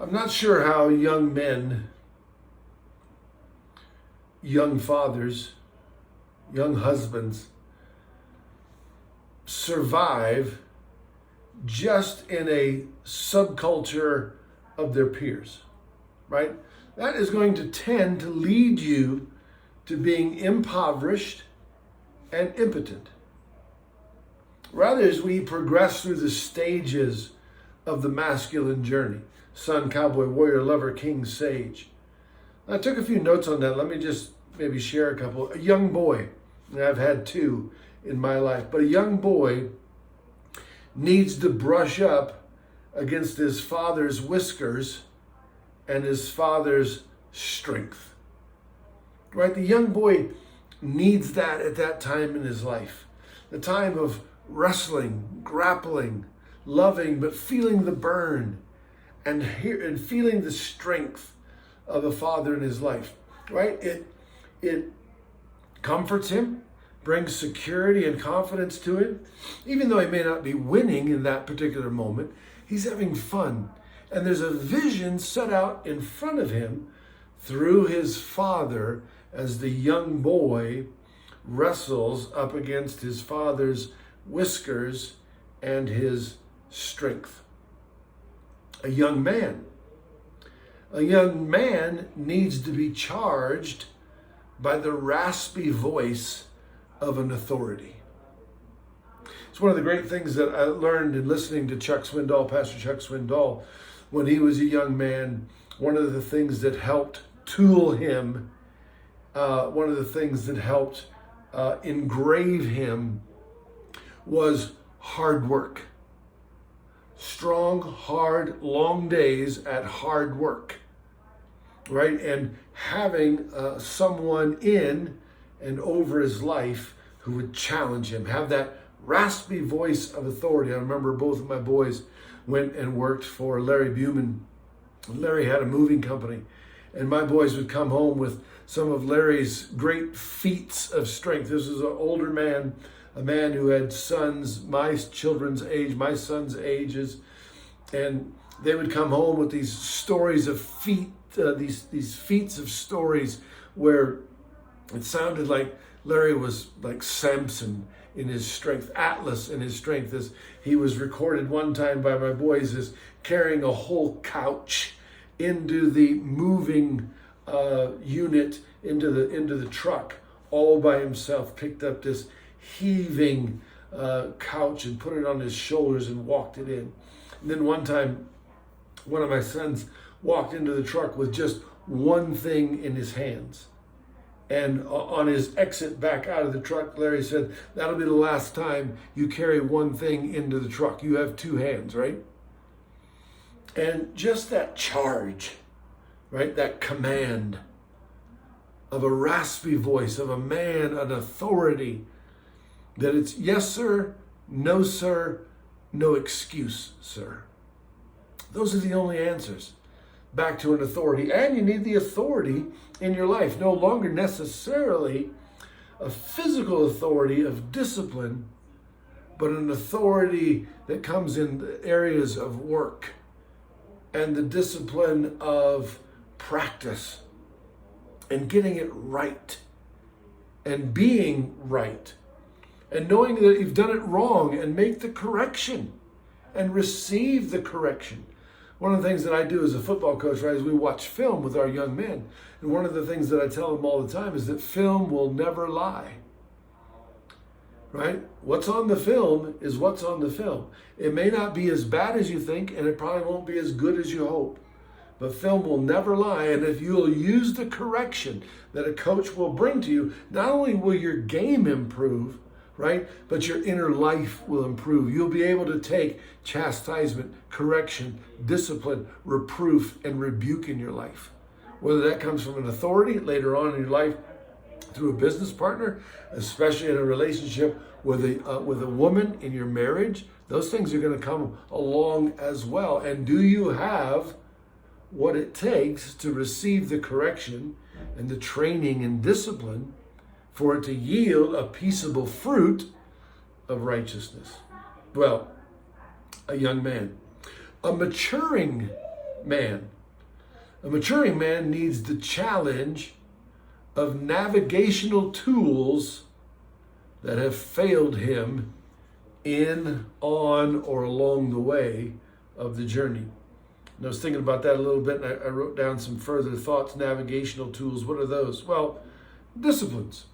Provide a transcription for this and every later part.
I'm not sure how young men, young fathers, young husbands survive just in a subculture of their peers, right? That is going to tend to lead you to being impoverished and impotent. Rather, as we progress through the stages of the masculine journey, son, cowboy, warrior, lover, king, sage. I took a few notes on that. Let me just maybe share a couple. A young boy, and I've had two in my life, but a young boy needs to brush up against his father's whiskers and his father's strength. Right? The young boy needs that at that time in his life. The time of wrestling, grappling, loving, but feeling the burn and feeling the strength of the father in his life. Right? It comforts him, brings security and confidence to him. Even though he may not be winning in that particular moment, he's having fun. And there's a vision set out in front of him through his father as the young boy wrestles up against his father's whiskers and his strength. A young man needs to be charged by the raspy voice of an authority. It's one of the great things that I learned in listening to Pastor Chuck Swindoll, when he was a young man. One of the things that helped tool him, one of the things that helped engrave him was hard work. Strong, hard, long days at hard work, right? And having someone in and over his life who would challenge him, have that raspy voice of authority. I remember both of my boys went and worked for Larry Buman. Larry had a moving company, and my boys would come home with some of Larry's great feats of strength. This was an older man, a man who had sons, my children's age, my son's ages, and they would come home with these stories of feat, these feats of stories where it sounded like Larry was like Samson in his strength, Atlas in his strength. As he was recorded one time by my boys as carrying a whole couch into the moving unit, into the truck, all by himself, picked up this heaving couch and put it on his shoulders and walked it in. And then one time, one of my sons walked into the truck with just one thing in his hands. And on his exit back out of the truck, Larry said, "That'll be the last time you carry one thing into the truck. You have two hands, right?" And just that charge, right? That command of a raspy voice, of a man, an authority, that it's yes, sir, no, excuse, sir. Those are the only answers back to an authority. And you need the authority in your life, no longer necessarily a physical authority of discipline, but an authority that comes in the areas of work and the discipline of practice and getting it right and being right and knowing that you've done it wrong and make the correction and receive the correction. One of the things that I do as a football coach, right, is we watch film with our young men. And one of the things that I tell them all the time is that film will never lie. Right? What's on the film is what's on the film. It may not be as bad as you think, and it probably won't be as good as you hope. But film will never lie. And if you'll use the correction that a coach will bring to you, not only will your game improve, right, but your inner life will improve. You'll be able to take chastisement, correction, discipline, reproof, and rebuke in your life. Whether that comes from an authority later on in your life, through a business partner, especially in a relationship with a woman in your marriage, those things are going to come along as well. And do you have what it takes to receive the correction and the training and discipline for it to yield a peaceable fruit of righteousness? Well, a young man, a maturing man. A maturing man needs the challenge of navigational tools that have failed him in, on, or along the way of the journey. And I was thinking about that a little bit, and I wrote down some further thoughts. Navigational tools, what are those? Well, disciplines.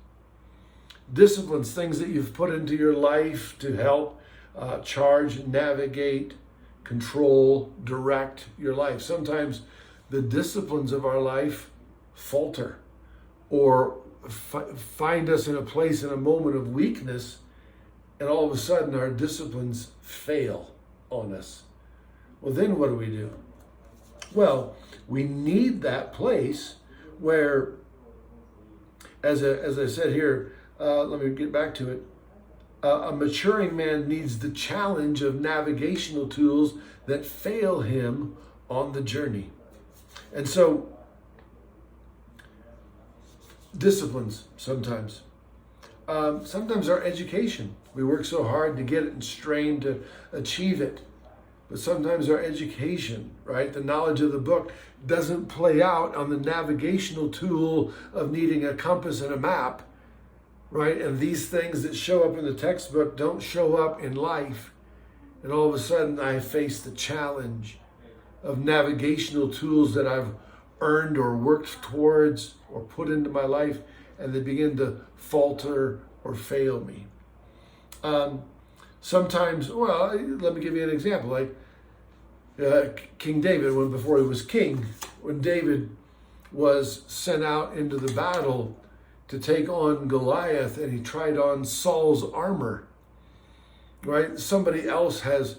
Disciplines, things that you've put into your life to help charge, navigate, control, direct your life. Sometimes the disciplines of our life falter or find us in a place, in a moment of weakness, and all of a sudden our disciplines fail on us. Well, then what do? Well, we need that place where, as I said here, let me get back to it. A maturing man needs the challenge of navigational tools that fail him on the journey. And so, disciplines sometimes. Sometimes our education. We work so hard to get it and strain to achieve it. But sometimes our education, right, the knowledge of the book doesn't play out on the navigational tool of needing a compass and a map, right? And these things that show up in the textbook don't show up in life. And all of a sudden I face the challenge of navigational tools that I've earned or worked towards or put into my life, and they begin to falter or fail me. Sometimes, well, let me give you an example. Like King David, before he was king, when David was sent out into the battle to take on Goliath, and he tried on Saul's armor, right? Somebody else has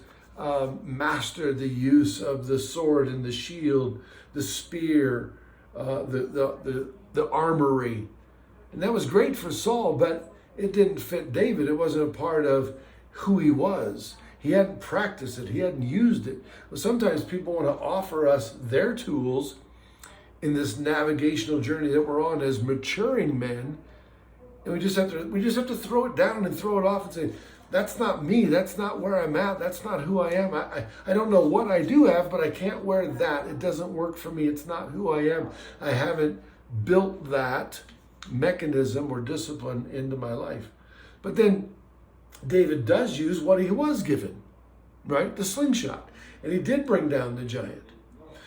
mastered the use of the sword and the shield, the spear, the armory. And that was great for Saul, but it didn't fit David. It wasn't a part of who he was. He hadn't practiced it. He hadn't used it. Well, sometimes people want to offer us their tools in this navigational journey that we're on as maturing men, and we just have to throw it down and throw it off and say, that's not me. That's not where I'm at. That's not who I am. I don't know what I do have, but I can't wear that. It doesn't work for me. It's not who I am. I haven't built that mechanism or discipline into my life. But then David does use what he was given, right? The slingshot. And he did bring down the giant.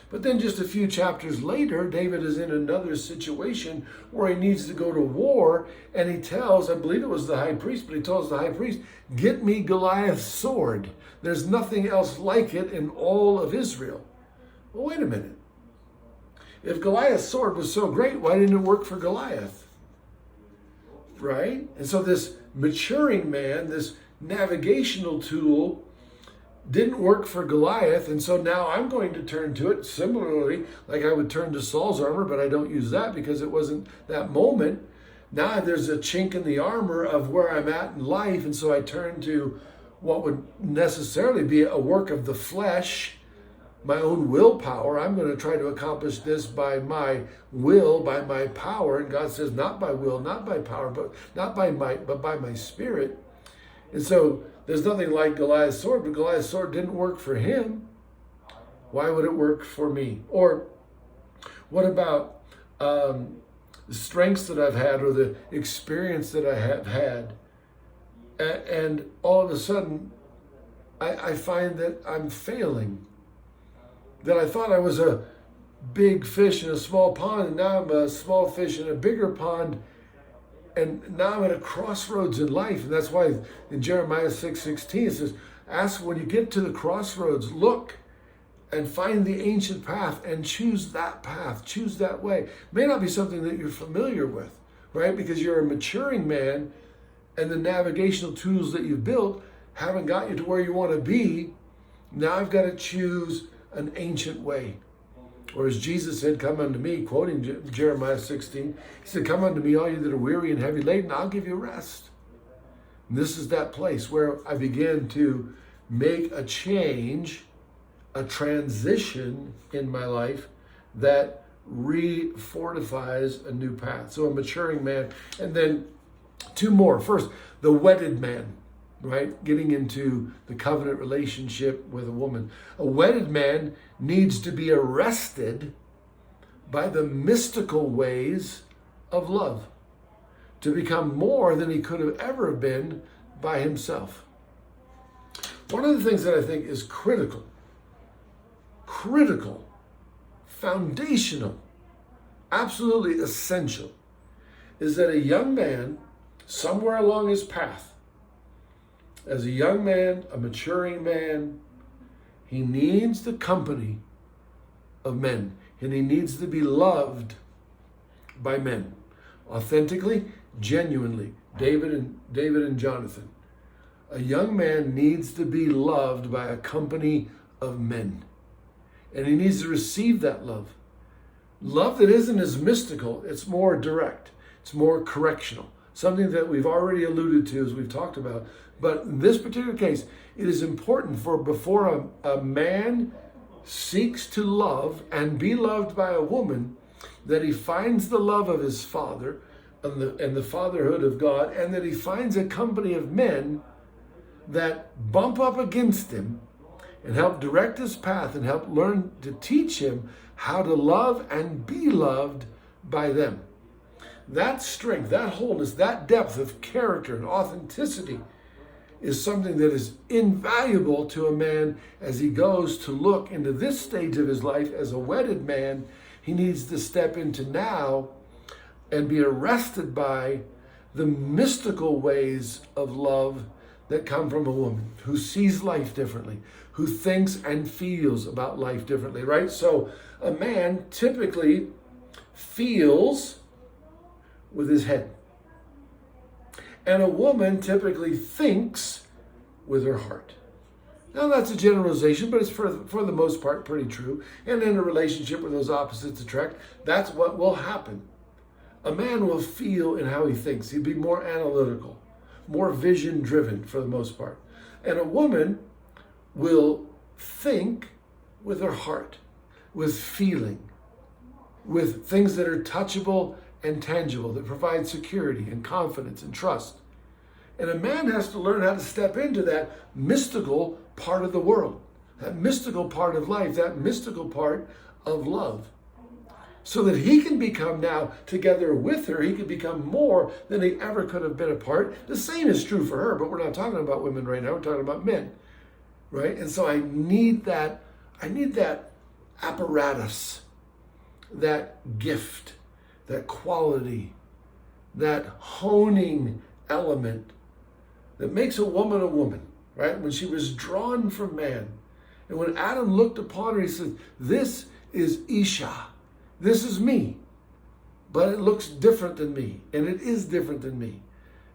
But then just a few chapters later, David is in another situation where he needs to go to war, and he tells, I believe it was the high priest, but he tells the high priest, get me Goliath's sword. There's nothing else like it in all of Israel. Well, wait a minute. If Goliath's sword was so great, why didn't it work for Goliath? Right? And so this maturing man, this navigational tool, didn't work for Goliath, and so now I'm going to turn to it similarly, like I would turn to Saul's armor, but I don't use that because it wasn't that moment. Now there's a chink in the armor of where I'm at in life, and so I turn to what would necessarily be a work of the flesh, my own willpower. I'm going to try to accomplish this by my will, by my power, and God says, not by will, not by power, but not by might, but by my spirit. And so there's nothing like Goliath's sword, but Goliath's sword didn't work for him. Why would it work for me? Or what about the strengths that I've had or the experience that I have had? And all of a sudden, I find that I'm failing. That I thought I was a big fish in a small pond, and now I'm a small fish in a bigger pond. And now I'm at a crossroads in life. And that's why in Jeremiah 6:16 it says, ask when you get to the crossroads, look and find the ancient path and choose that path, choose that way. It may not be something that you're familiar with, right? Because you're a maturing man and the navigational tools that you've built haven't got you to where you want to be. Now I've got to choose an ancient way. Or as Jesus said, come unto me, quoting Jeremiah 16, he said, come unto me, all you that are weary and heavy laden, I'll give you rest. And this is that place where I begin to make a change, a transition in my life that refortifies a new path. So a maturing man. And then two more. First, the wedded man. right? Getting into the covenant relationship with a woman. A wedded man needs to be arrested by the mystical ways of love to become more than he could have ever been by himself. One of the things that I think is critical, foundational, absolutely essential, is that a young man, somewhere along his path, as a young man, a maturing man, he needs the company of men, and he needs to be loved by men, authentically, genuinely. David and Jonathan. A young man needs to be loved by a company of men, and he needs to receive that love. Love that isn't as mystical, it's more direct, it's more correctional, something that we've already alluded to as we've talked about. But in this particular case, it is important for before a man seeks to love and be loved by a woman, that he finds the love of his father and the fatherhood of God, and that he finds a company of men that bump up against him and help direct his path and help learn to teach him how to love and be loved by them. That strength, that wholeness, that depth of character and authenticity is something that is invaluable to a man as he goes to look into this stage of his life as a wedded man. He needs to step into now and be arrested by the mystical ways of love that come from a woman who sees life differently, who thinks and feels about life differently, right? So a man typically feels with his head, and a woman typically thinks with her heart. Now that's a generalization, but it's for the most part pretty true. And in a relationship where those opposites attract, that's what will happen. A man will feel in how he thinks. He'll be more analytical, more vision driven for the most part. And a woman will think with her heart, with feeling, with things that are touchable and tangible, that provide security and confidence and trust. And a man has to learn how to step into that mystical part of the world, that mystical part of life, that mystical part of love, so that he can become now, together with her, he can become more than he ever could have been apart. The same is true for her, but we're not talking about women right now, we're talking about men, right? And so I need that apparatus, that gift, that quality, that honing element that makes a woman, right? When she was drawn from man, and when Adam looked upon her, he said, "This is Isha. This is me, but it looks different than me, and it is different than me.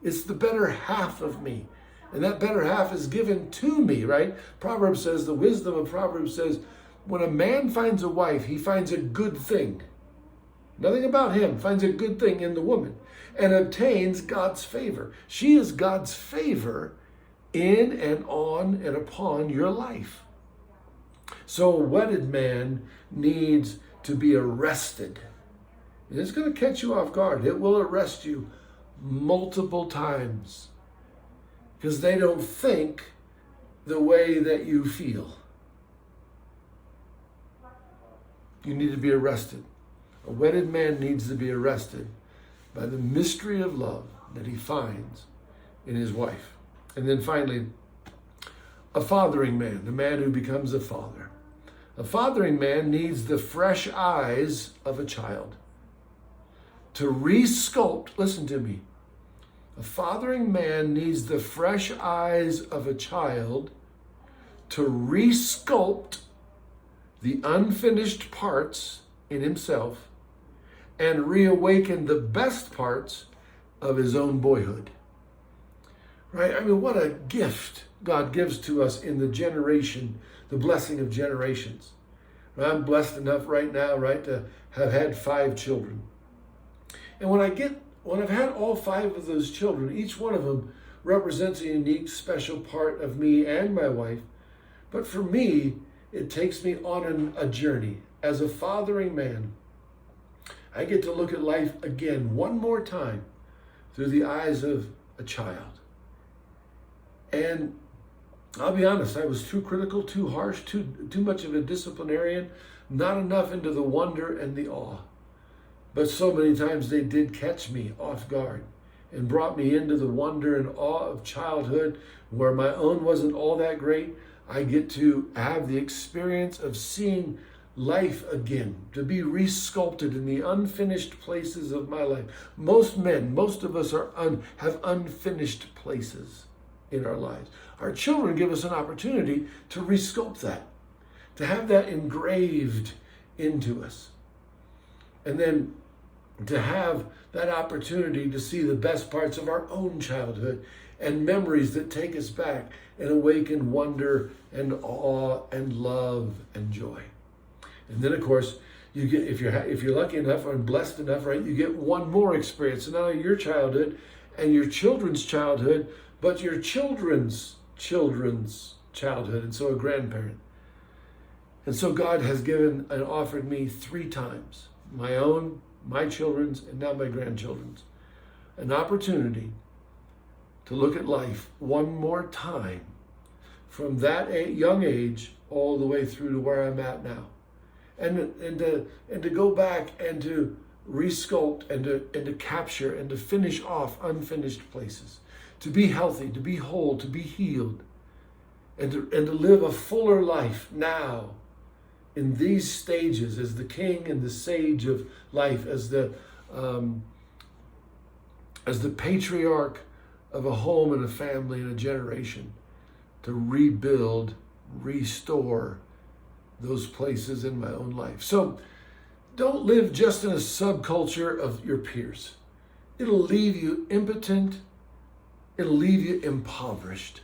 It's the better half of me, and that better half is given to me," right? Proverbs says, the wisdom of Proverbs says, when a man finds a wife, he finds a good thing. Nothing about him, finds a good thing in the woman, and obtains God's favor. She is God's favor in and on and upon your life. So a wedded man needs to be arrested. And it's going to catch you off guard. It will arrest you multiple times because they don't think the way that you feel. You need to be arrested. A wedded man needs to be arrested by the mystery of love that he finds in his wife. And then finally, a fathering man, the man who becomes a father. A fathering man needs the fresh eyes of a child to re-sculpt. Listen to me. A fathering man needs the fresh eyes of a child to re-sculpt the unfinished parts in himself and reawaken the best parts of his own boyhood. Right? I mean, what a gift God gives to us in the generation, the blessing of generations. I'm blessed enough right now, right, to have had 5 children. And when I've had all 5 of those children, each one of them represents a unique, special part of me and my wife. But for me, it takes me on a journey. As a fathering man, I get to look at life again, one more time, through the eyes of a child. And I'll be honest, I was too critical, too harsh, too much of a disciplinarian, not enough into the wonder and the awe. But so many times they did catch me off guard and brought me into the wonder and awe of childhood, where my own wasn't all that great. I get to have the experience of seeing life again, to be resculpted in the unfinished places of my life. Most men, most of us have unfinished places in our lives. Our children give us an opportunity to resculpt that, to have that engraved into us. And then to have that opportunity to see the best parts of our own childhood and memories that take us back and awaken wonder and awe and love and joy. And then, of course, you get, if you're lucky enough or blessed enough, right, you get one more experience, not only your childhood and your children's childhood, but your children's childhood, and so a grandparent. And so God has given and offered me 3 times, my own, my children's, and now my grandchildren's, an opportunity to look at life one more time from that young age all the way through to where I'm at now. And to go back and to resculpt and to capture and to finish off unfinished places, to be healthy, to be whole, to be healed, and to live a fuller life now in these stages as the king and the sage of life, as the patriarch of a home and a family and a generation, to rebuild, restore those places in my own life. So don't live just in a subculture of your peers. It'll leave you impotent. It'll leave you impoverished.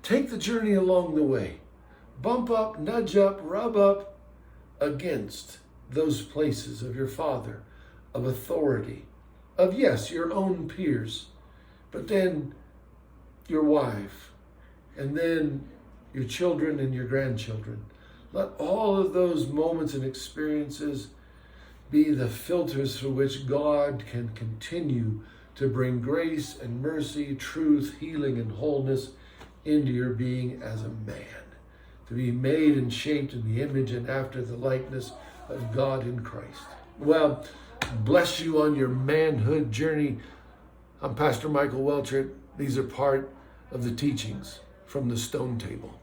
Take the journey along the way. Bump up, nudge up, rub up against those places of your father, of authority, of, yes, your own peers, but then your wife, and then your children and your grandchildren. Let all of those moments and experiences be the filters through which God can continue to bring grace and mercy, truth, healing, and wholeness into your being as a man, to be made and shaped in the image and after the likeness of God in Christ. Well, bless you on your manhood journey. I'm Pastor Michael Welchert. These are part of the teachings from the Stone Table.